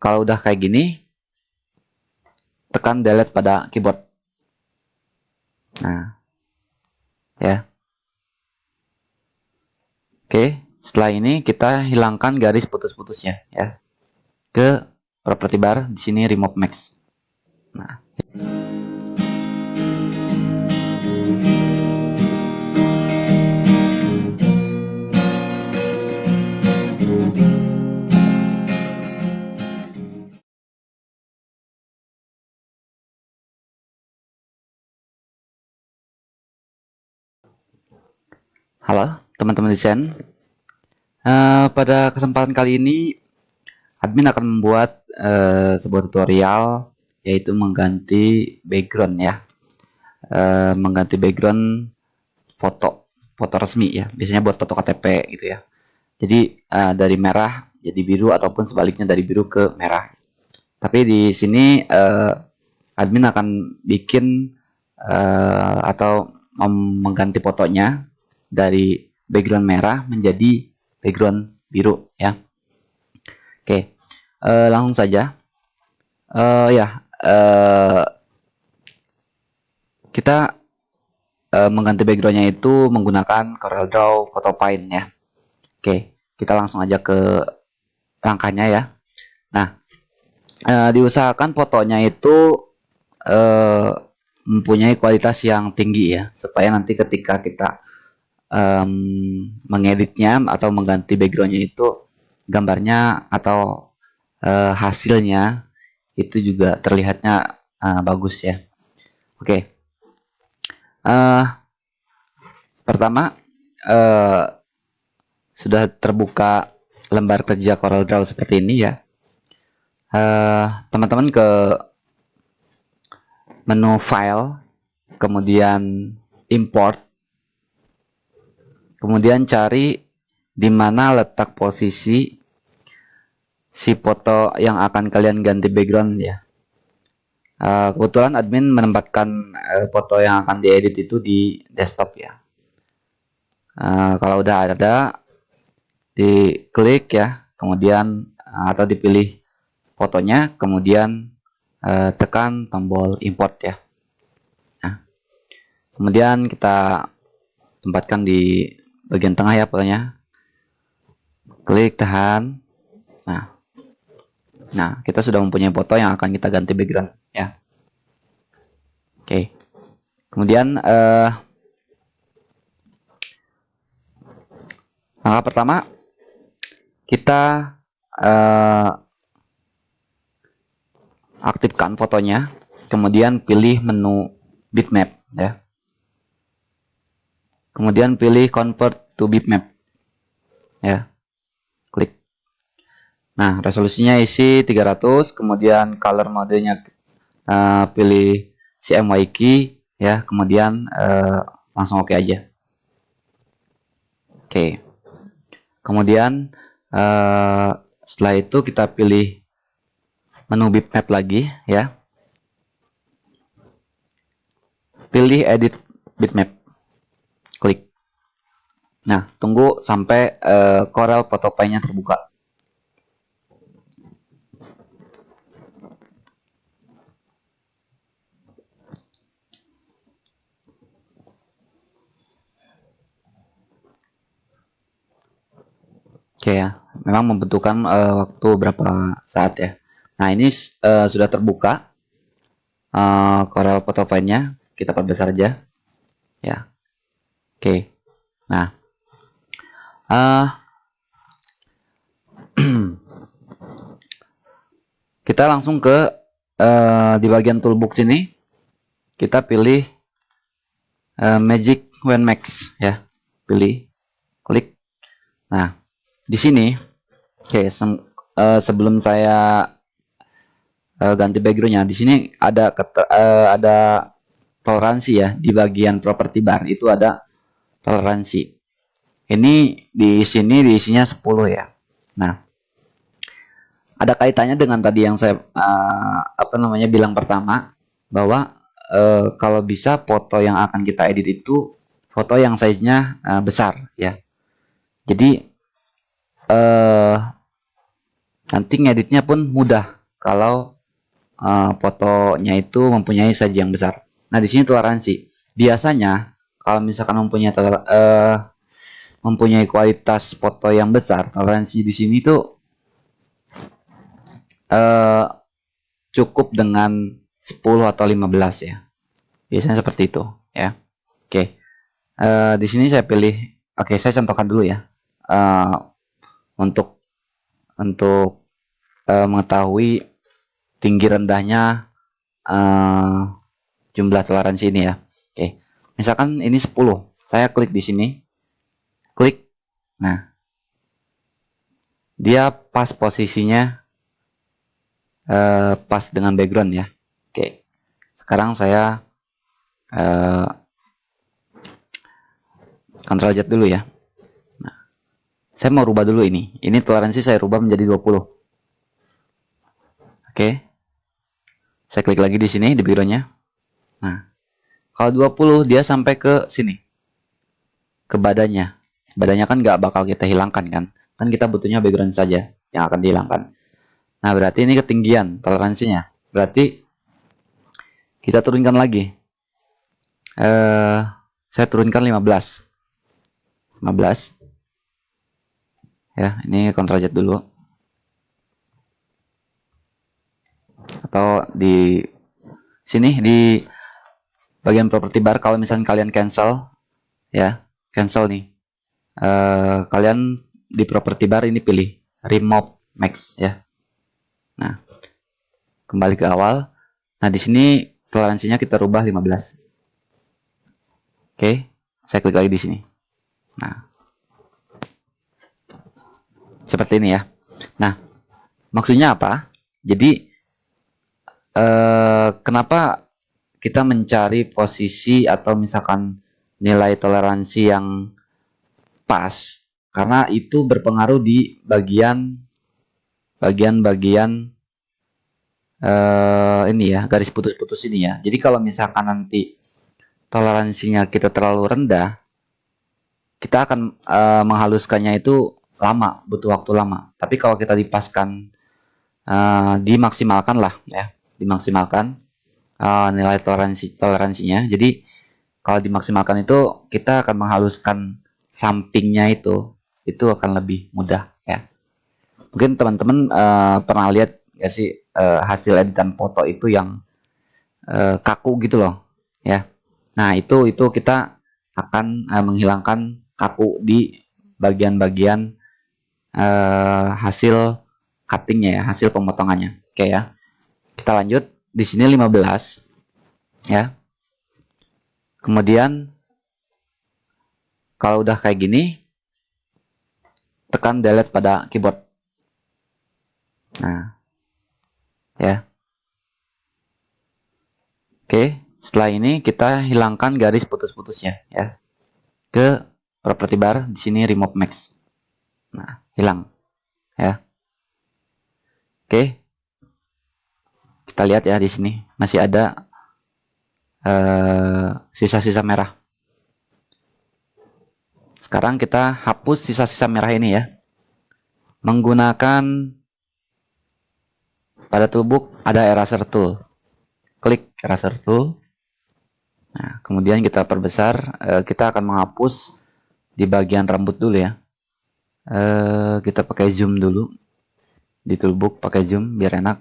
kalau udah kayak gini, tekan delete pada keyboard. Nah, ya. Oke, setelah ini kita hilangkan garis putus-putusnya ya. Ke property bar, di sini remove max. Nah, halo teman-teman desain. Pada kesempatan kali ini, admin akan membuat sebuah tutorial, yaitu mengganti background ya. Mengganti background foto resmi ya. Biasanya buat foto KTP gitu ya. Jadi dari merah jadi biru ataupun sebaliknya dari biru ke merah. Tapi di sini admin akan bikin atau mengganti fotonya dari background merah menjadi background biru ya. Oke, langsung saja. Kita mengganti backgroundnya itu menggunakan CorelDRAW PhotoPaint ya. Oke, kita langsung aja ke langkahnya ya. Nah, diusahakan fotonya itu mempunyai kualitas yang tinggi ya, supaya nanti ketika kita mengeditnya atau mengganti backgroundnya itu gambarnya atau hasilnya itu juga terlihatnya bagus ya. Oke. Pertama sudah terbuka lembar kerja CorelDRAW seperti ini ya. Teman-teman ke menu file, kemudian import, kemudian cari di mana letak posisi si foto yang akan kalian ganti background ya. Kebetulan admin menempatkan foto yang akan diedit itu di desktop ya. Kalau udah ada, diklik ya, kemudian atau dipilih fotonya, kemudian tekan tombol import ya. Nah, kemudian kita tempatkan di bagian tengah ya fotonya. Klik, tahan. Nah, kita sudah mempunyai foto yang akan kita ganti background ya. Oke. Kemudian langkah pertama, kita aktifkan fotonya, kemudian pilih menu bitmap ya. Kemudian pilih convert to bitmap ya. Klik. Nah, resolusinya isi 300, kemudian color modenya pilih CMYK ya, kemudian langsung oke aja. Oke. Kemudian setelah itu kita pilih menu bitmap lagi ya. Pilih edit bitmap. Klik. Nah, tunggu sampai Corel PhotoPaint-nya terbuka. Oke ya, memang membutuhkan waktu berapa saat ya. Nah, ini sudah terbuka Corel PhotoPaint-nya. Kita perbesar aja ya. Oke. Nah, kita langsung ke di bagian toolbox ini, kita pilih Magic Wand Max ya. Pilih, klik. Nah, di sini sebelum saya ganti backgroundnya, di sini ada toleransi ya. Di bagian property bar itu ada toleransi. Ini di sini diisinya 10 ya. Nah, ada kaitannya dengan tadi yang saya bilang pertama, bahwa kalau bisa foto yang akan kita edit itu foto yang size-nya besar ya. Jadi Nanti ngeditnya pun mudah kalau fotonya itu mempunyai size yang besar. Nah, di sini toleransi. Biasanya kalau misalkan mempunyai kualitas foto yang besar, toleransi di sini tuh eh, cukup dengan 10 atau 15 ya. Biasanya seperti itu ya. Oke. Di sini saya pilih, oke, saya contohkan dulu ya. Eh, untuk mengetahui tinggi rendahnya eh, jumlah toleransi ini ya. Oke. Misalkan ini 10. Saya klik di sini. Klik. Nah, dia pas posisinya, pas dengan background ya. Oke. Sekarang saya Ctrl Z dulu ya. Nah, saya mau rubah dulu ini. Ini toleransi saya rubah menjadi 20. Oke. Saya klik lagi di sini di backgroundnya. Nah, kalau 20 dia sampai ke sini. Ke badannya. Badannya kan nggak bakal kita hilangkan kan. Kan kita butuhnya background saja yang akan dihilangkan. Nah, berarti ini ketinggian toleransinya. Berarti kita turunkan lagi. Saya turunkan 15. 15. Ya, ini Ctrl Z dulu. Atau di sini di bagian property bar, kalau misalnya kalian cancel ya, cancel nih. Kalian di property bar ini pilih remove max ya. Nah, kembali ke awal. Nah, di sini toleransinya kita rubah 15. Oke, saya klik lagi di sini. Nah, seperti ini ya. Nah, maksudnya apa? Jadi kenapa kita mencari posisi atau misalkan nilai toleransi yang pas? Karena itu berpengaruh di bagian ini ya, garis putus-putus ini ya. Jadi kalau misalkan nanti toleransinya kita terlalu rendah, kita akan menghaluskannya itu lama, butuh waktu lama. Tapi kalau kita dipaskan, dimaksimalkan lah ya, dimaksimalkan nilai toleransinya. Jadi kalau dimaksimalkan itu kita akan menghaluskan sampingnya itu akan lebih mudah ya. Mungkin teman-teman pernah lihat ya sih hasil editan foto itu yang kaku gitu loh ya. Nah, itu kita akan menghilangkan kaku di bagian-bagian hasil cuttingnya ya, hasil pemotongannya. Oke ya. Kita lanjut. Di sini 15 ya. Kemudian kalau udah kayak gini, tekan delete pada keyboard. Nah, ya. Oke, setelah ini kita hilangkan garis putus-putusnya ya. Ke property bar di sini remove max. Nah, hilang ya. Oke. Kita lihat ya di sini masih ada sisa-sisa merah. Sekarang kita hapus sisa-sisa merah ini ya. Menggunakan pada toolbox ada eraser tool. Klik eraser tool. Nah, kemudian kita perbesar. Kita akan menghapus di bagian rambut dulu ya. Kita pakai zoom dulu. Di toolbox pakai zoom biar enak.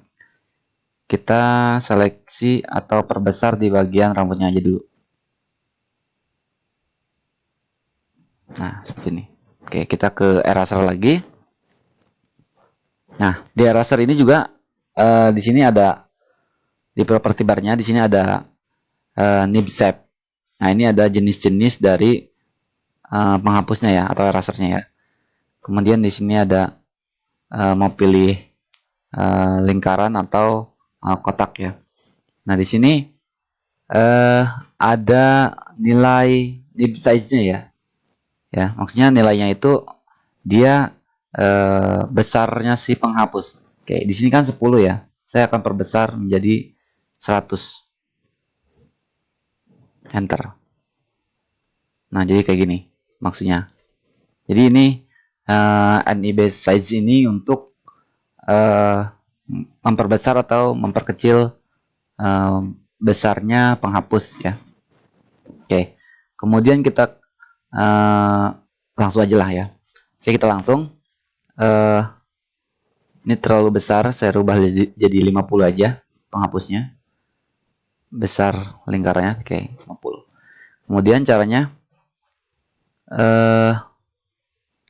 Kita seleksi atau perbesar di bagian rambutnya aja dulu. Nah, seperti ini. Oke, kita ke eraser lagi. Nah, di eraser ini juga di sini ada di property barnya di sini ada nib shape. Nah, ini ada jenis-jenis dari penghapusnya ya atau erasernya ya. Kemudian di sini ada mau pilih lingkaran atau kotak ya. Nah, di sini ada nilai nib size-nya ya. Ya, maksudnya nilainya itu dia besarnya si penghapus. Oke, di sini kan 10 ya. Saya akan perbesar menjadi 100. Enter. Nah, jadi kayak gini maksudnya. Jadi ini nib size ini untuk eh, memperbesar atau memperkecil eh, besarnya penghapus ya. Oke, kemudian kita langsung aja lah ya. Oke, kita langsung. eh, Ini terlalu besar, saya rubah jadi 50 aja penghapusnya. Besar lingkarannya, oke, 50. Kemudian caranya,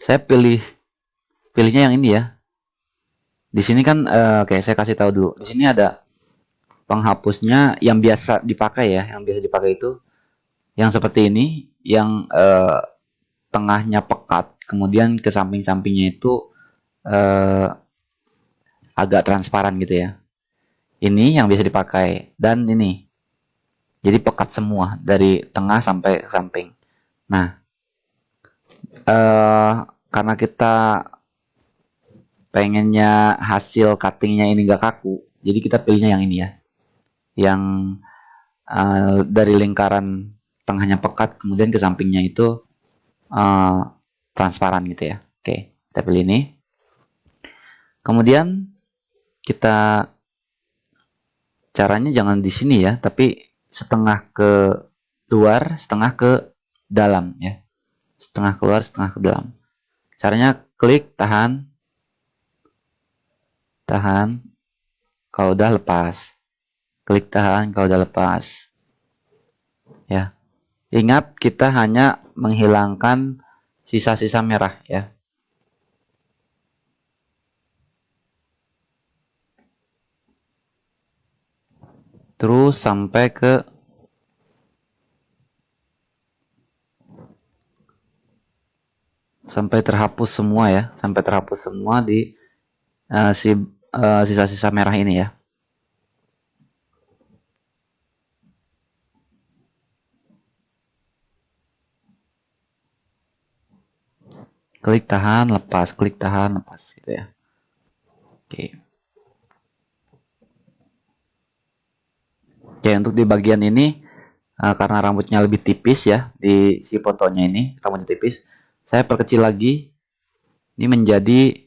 saya pilihnya yang ini ya. Di sini kan, oke, saya kasih tahu dulu. Di sini ada penghapusnya yang biasa dipakai ya, yang biasa dipakai itu yang seperti ini, yang tengahnya pekat, kemudian ke samping-sampingnya itu eh, agak transparan gitu ya. Ini yang biasa dipakai dan ini jadi pekat semua dari tengah sampai ke samping. Nah, karena kita pengennya hasil cuttingnya ini gak kaku, jadi kita pilihnya yang ini ya, yang dari lingkaran tengahnya pekat, kemudian ke sampingnya itu uh, transparan gitu ya. Oke, kita pilih ini. Kemudian kita caranya jangan di sini ya, tapi setengah ke luar, setengah ke dalam ya. Setengah keluar, setengah ke dalam. Caranya klik, tahan, tahan, kalau udah lepas. Klik tahan, kalau udah lepas. Ya. Ingat kita hanya menghilangkan sisa-sisa merah ya. Terus sampai terhapus semua ya, sampai terhapus semua di sisa-sisa merah ini ya. Klik tahan, lepas, klik tahan, lepas gitu ya. Oke. Oke, untuk di bagian ini karena rambutnya lebih tipis ya di si fotonya ini, rambutnya tipis, saya perkecil lagi. Ini menjadi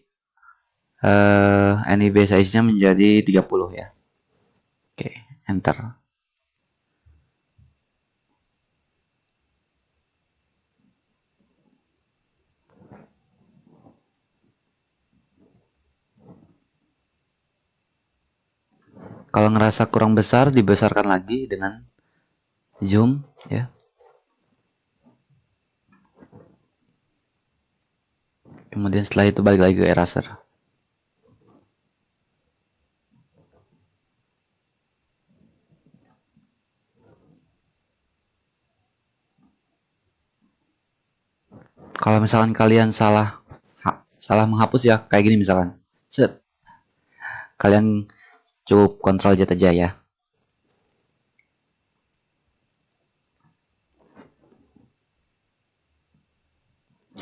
NIB size-nya menjadi 30 ya. Oke, enter. Kalau ngerasa kurang besar, dibesarkan lagi dengan zoom ya. Kemudian setelah itu balik lagi ke eraser. Kalau misalkan kalian salah menghapus ya, kayak gini misalkan. Set. Kalian cukup kontrol Z aja ya.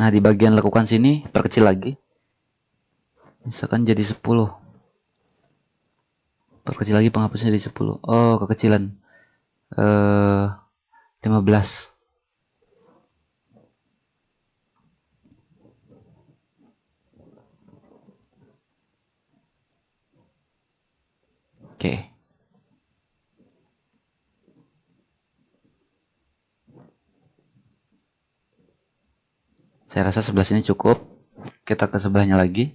Nah, di bagian lekukan sini perkecil lagi. Misalkan jadi 10. Perkecil lagi penghapusnya jadi 10. Oh, kekecilan. 15. Oke. Saya rasa sebelah sini cukup. Kita ke sebelahnya lagi.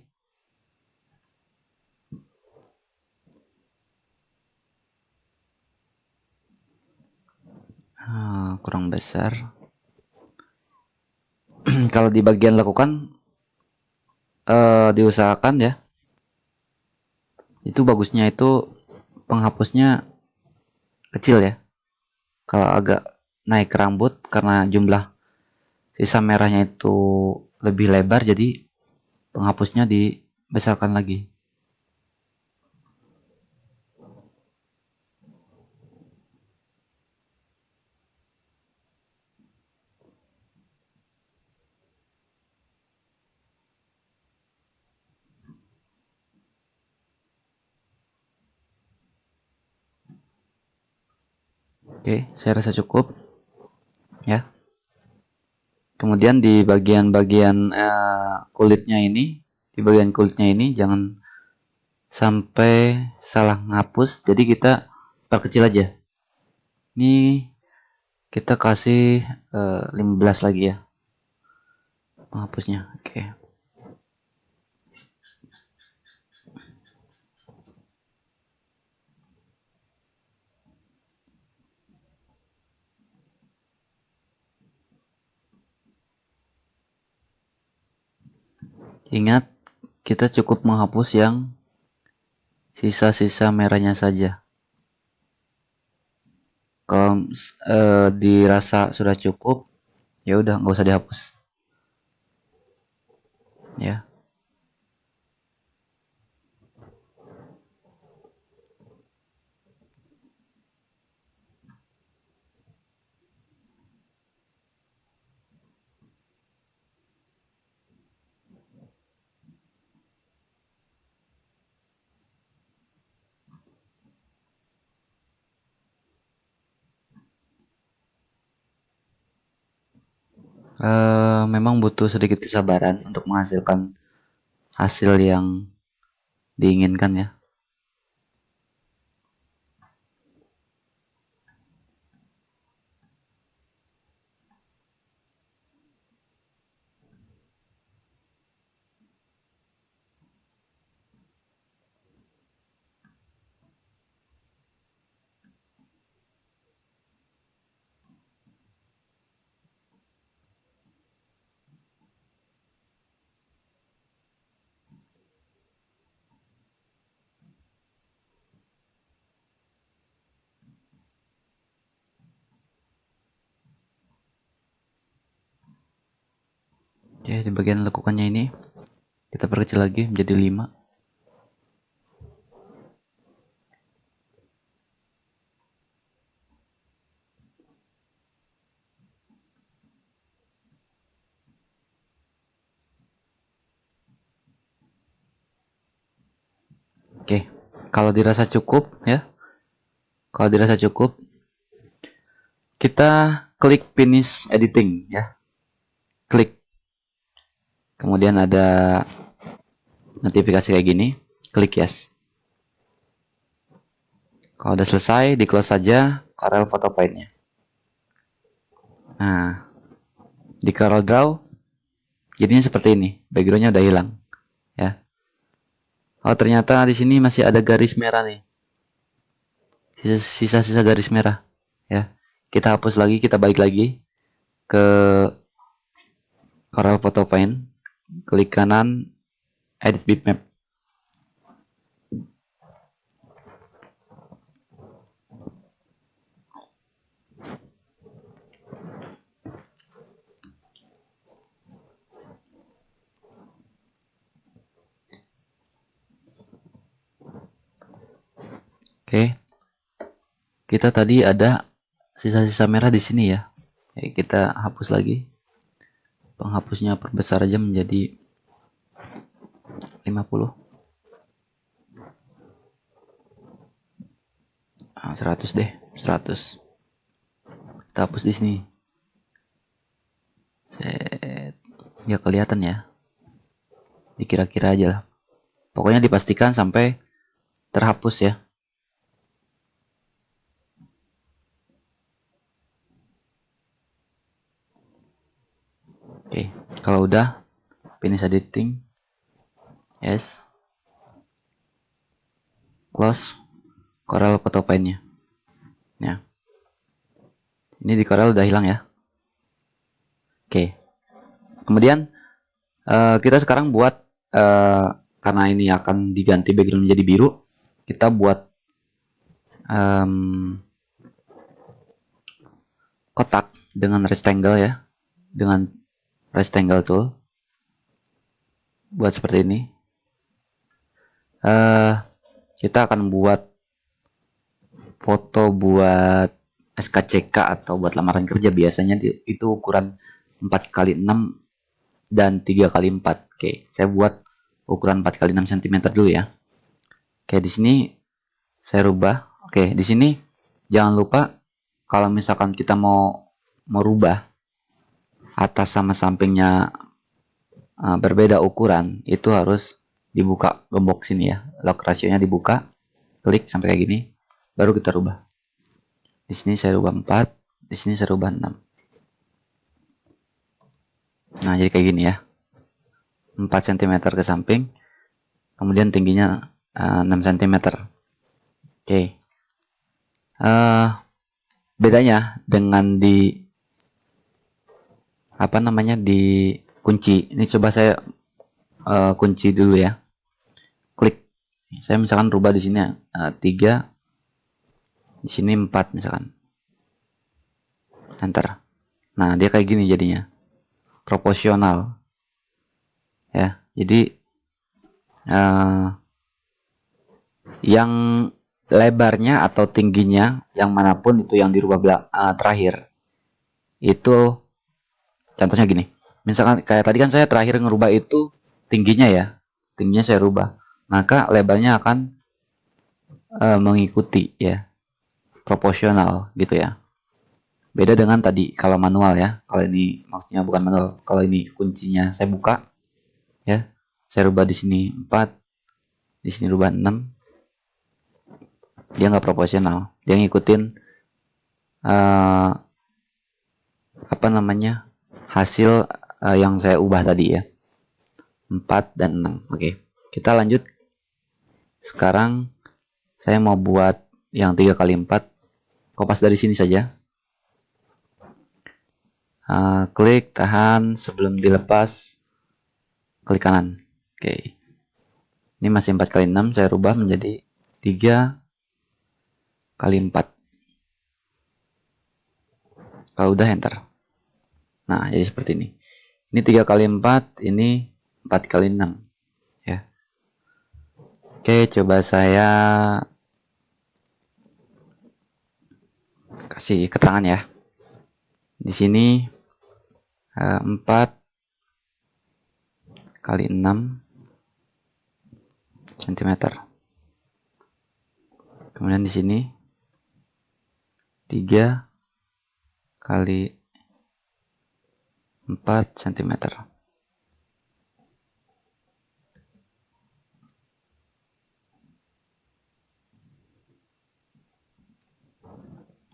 Kurang besar. Kalau di bagian lekukan diusahakan ya. Itu bagusnya itu penghapusnya kecil ya. Kalau agak naik rambut karena jumlah sisa merahnya itu lebih lebar, jadi penghapusnya dibesarkan lagi. Oke, saya rasa cukup ya. Kemudian di bagian-bagian kulitnya ini, jangan sampai salah ngapus, jadi kita perkecil aja. Ini kita kasih 15 lagi ya penghapusnya. Oke. Ingat, kita cukup menghapus yang sisa-sisa merahnya saja. Kalau dirasa sudah cukup, ya udah nggak usah dihapus. Ya. Memang butuh sedikit kesabaran untuk menghasilkan hasil yang diinginkan ya. Oke, di bagian lekukannya ini kita perkecil lagi menjadi 5. Oke, kalau dirasa cukup ya. Kalau dirasa cukup, kita klik finish editing ya. Klik. Kemudian ada notifikasi kayak gini, klik yes. Kalau udah selesai, di close saja Corel Photo Paint-nya. Nah, di Corel Draw jadinya seperti ini, backgroundnya udah hilang ya. Oh, ternyata di sini masih ada garis merah nih, sisa-sisa garis merah ya. Kita hapus lagi, kita balik lagi ke Corel Photo Paint, klik kanan, edit bitmap. Oke, kita tadi ada sisa-sisa merah di sini ya. Kita hapus lagi. Penghapusnya perbesar aja menjadi 50. 100 deh, 100. Kita hapus di sini. Set. Ya kelihatan ya. Dikira-kira aja lah. Pokoknya dipastikan sampai terhapus ya. Oke, kalau udah finish editing, yes, close Corel Photo Paint-nya. Ya, ini di Corel udah hilang ya. Oke, kemudian kita sekarang buat karena ini akan diganti background menjadi biru, kita buat kotak dengan rectangle ya, dengan rectangle tool, buat seperti ini. Kita akan buat foto buat SKCK atau buat lamaran kerja, biasanya itu ukuran 4x6 dan 3x4. Oke, saya buat ukuran 4x6 cm dulu ya. Oke, di sini saya rubah. Oke, di sini jangan lupa kalau misalkan kita mau merubah atas sama sampingnya berbeda ukuran, itu harus dibuka gembok sini ya, log rasionya dibuka, klik sampai kayak gini, baru kita rubah. Di sini saya rubah 4, di sini saya rubah 6. Nah, jadi kayak gini ya. 4 cm ke samping, kemudian tingginya 6 cm. Oke. Bedanya dengan di di kunci. Ini coba saya kunci dulu ya. Klik. Saya misalkan rubah di sini 3, di sini 4 misalkan. Enter. Nah, dia kayak gini jadinya. Proporsional. Ya, jadi yang lebarnya atau tingginya yang manapun itu yang dirubah terakhir itu, contohnya gini, misalkan kayak tadi kan saya terakhir ngerubah itu tingginya ya, tingginya saya rubah, maka lebarnya akan mengikuti ya, proporsional gitu ya. Beda dengan tadi kalau manual ya, kalau ini maksudnya bukan manual, kalau ini kuncinya saya buka ya, saya rubah di sini 4, di sini rubah 6, dia nggak proporsional, dia ngikutin hasil yang saya ubah tadi ya, 4 dan 6. Oke, kita lanjut. Sekarang saya mau buat yang 3 kali 4, kopas dari sini saja. Klik, tahan, sebelum dilepas klik kanan. Oke, ini masih 4 kali 6, saya rubah menjadi 3 kali 4. Kalau udah enter. Nah, jadi seperti ini. Ini 3 kali 4, ini 4 kali 6 ya. Oke, coba saya kasih keterangan ya. Di sini 4 kali 6 cm. Kemudian di sini 3 kali 4 cm.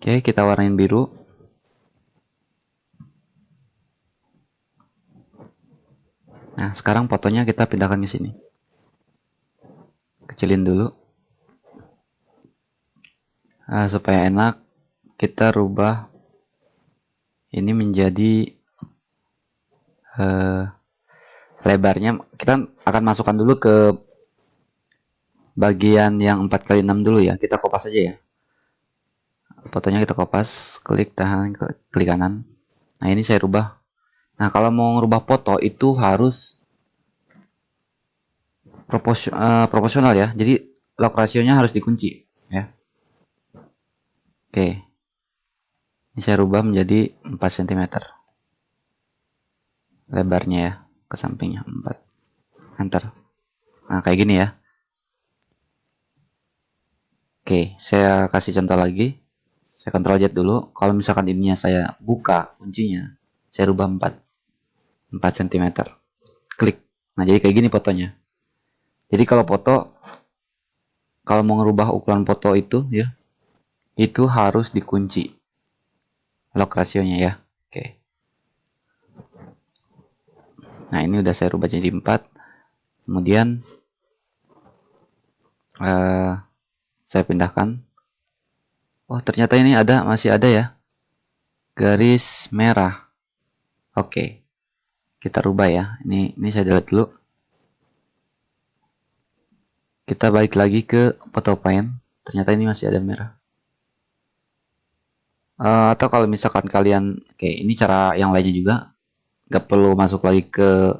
Oke, kita warnain biru. Nah, sekarang fotonya kita pindahkan ke sini. Kecilin dulu. Supaya enak, kita rubah ini menjadi lebarnya. Kita akan masukkan dulu ke bagian yang 4 kali 6 dulu ya. Kita kopas aja ya. Fotonya kita kopas, klik, tahan, klik kanan. Nah, ini saya rubah. Nah, kalau mau ngerubah foto itu harus proporsional ya. Jadi log rasionya harus dikunci ya. Oke. Ini saya rubah menjadi 4 cm. Lebarnya ya, ke sampingnya 4. Enter. Nah, kayak gini ya. Oke, saya kasih contoh lagi. Saya Ctrl Z dulu. Kalau misalkan ininya saya buka kuncinya, saya rubah 4 cm. Klik. Nah, jadi kayak gini fotonya. Jadi kalau mau ngerubah ukuran foto itu ya, itu harus dikunci log rasionya ya. Oke. Nah, ini udah saya rubah jadi 4. Kemudian saya pindahkan. Oh, ternyata ini masih ada ya, garis merah. Oke, kita rubah ya. Ini saya delete dulu. Kita balik lagi ke PhotoPaint. Ternyata ini masih ada merah. Atau kalau misalkan kalian, oke, ini cara yang lainnya juga. Gak perlu masuk lagi ke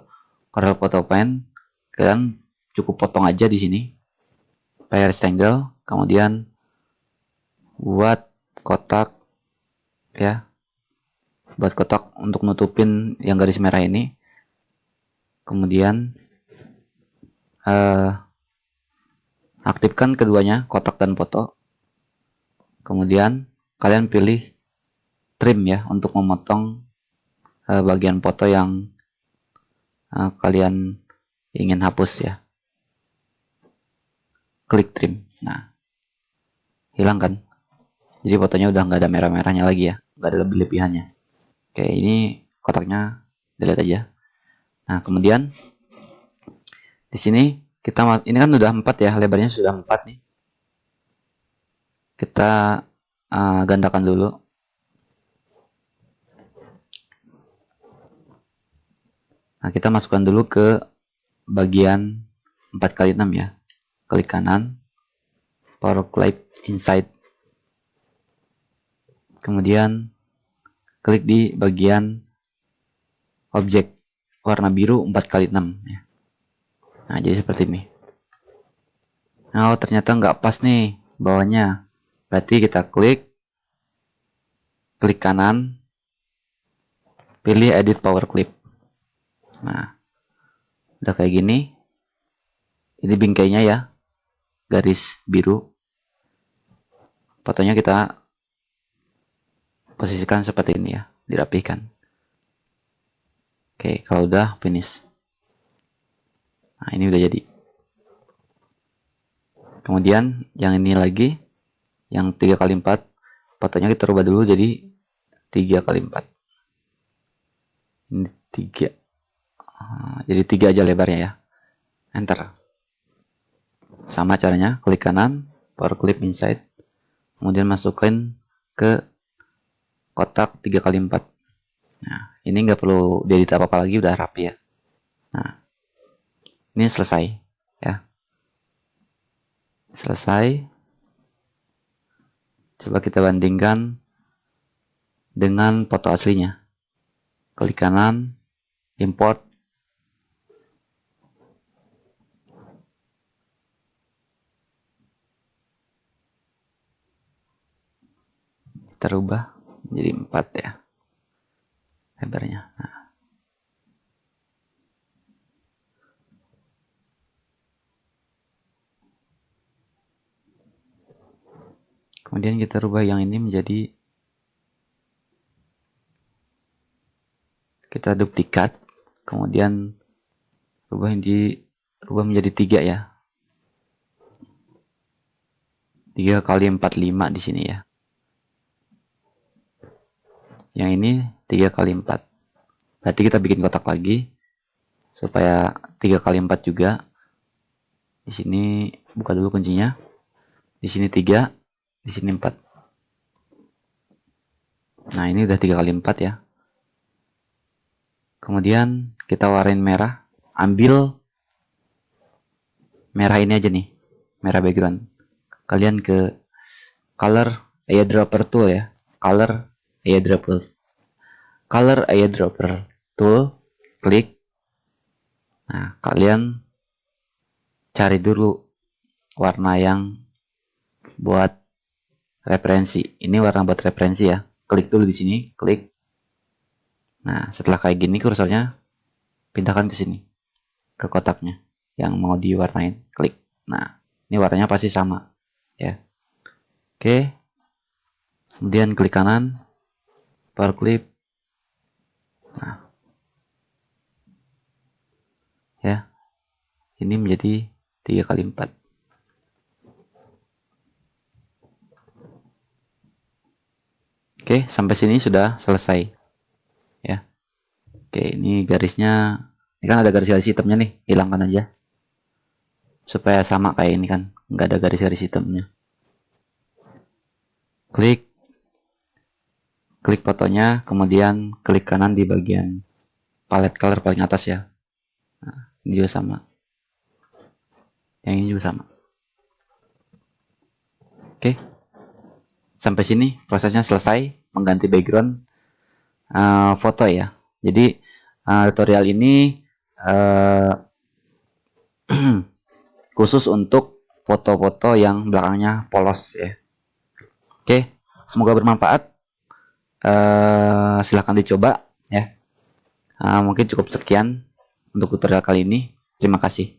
Corel PhotoPaint. Kalian cukup potong aja di sini. Pair rectangle, kemudian buat kotak ya. Buat kotak untuk nutupin yang garis merah ini. Kemudian aktifkan keduanya, kotak dan foto. Kemudian kalian pilih trim ya untuk memotong bagian foto yang kalian ingin hapus ya. klik trim. Nah, hilang kan? Jadi fotonya udah nggak ada merah-merahnya lagi ya, nggak ada lebih-lebihannya. Oke, ini kotaknya delete aja. Nah, kemudian di sini kita ini kan udah 4 ya, lebarnya sudah 4 nih. Kita gandakan dulu. Nah, kita masukkan dulu ke bagian 4x6 ya. Klik kanan, power clip inside. Kemudian klik di bagian objek warna biru 4x6 ya. Nah, jadi seperti ini. Nah, oh, ternyata nggak pas nih bawahnya. Berarti kita klik kanan, pilih edit power clip. Nah, udah kayak gini. Ini bingkainya ya, garis biru. Fotonya kita posisikan seperti ini ya, dirapihkan. Oke, kalau udah finish. Nah, ini udah jadi. Kemudian yang ini lagi, yang 3x4, fotonya kita rubah dulu jadi 3x4. Ini 3. Jadi 3 aja lebarnya ya. Enter. Sama caranya, klik kanan, power clip inside, kemudian masukin ke kotak 3x4. Nah, ini nggak perlu diedit apa-apa lagi, udah rapi ya. Nah, ini selesai ya. Selesai. Coba kita bandingkan dengan foto aslinya. Klik kanan, import. Kita rubah jadi 4 ya lebarnya. Nah. Kemudian kita rubah yang ini menjadi, kita duplikat, kemudian rubah menjadi 3 ya. 3x4 5 di sini ya. Yang ini 3x4. Berarti kita bikin kotak lagi supaya 3x4 juga. Di sini buka dulu kuncinya. Di sini 3, di sini 4. Nah, ini udah 3x4 ya. Kemudian kita warnain merah. Ambil merah ini aja nih, merah background. Kalian ke color eyedropper tool ya. Color eyedropper tool, klik. Nah, kalian cari dulu warna yang buat referensi. Ini warna buat referensi ya. Klik dulu di sini, klik. Nah, setelah kayak gini kursornya pindahkan ke sini, ke kotaknya yang mau diwarnain, klik. Nah, ini warnanya pasti sama ya. Oke. Kemudian klik kanan, power clip. Nah, ya. Ini menjadi 3x4. Oke, sampai sini sudah selesai. Ya. Oke, ini garisnya, ini kan ada garis-garis hitamnya nih, hilangkan aja. Supaya sama kayak ini kan, nggak ada garis-garis hitamnya. Klik fotonya, kemudian klik kanan di bagian palette color paling atas ya. Nah, ini juga sama. Yang ini juga sama. Oke. Sampai sini prosesnya selesai, mengganti background foto ya. Jadi tutorial ini khusus untuk foto-foto yang belakangnya polos ya. Oke, semoga bermanfaat. Silahkan dicoba ya. Mungkin cukup sekian untuk tutorial kali ini. Terima kasih.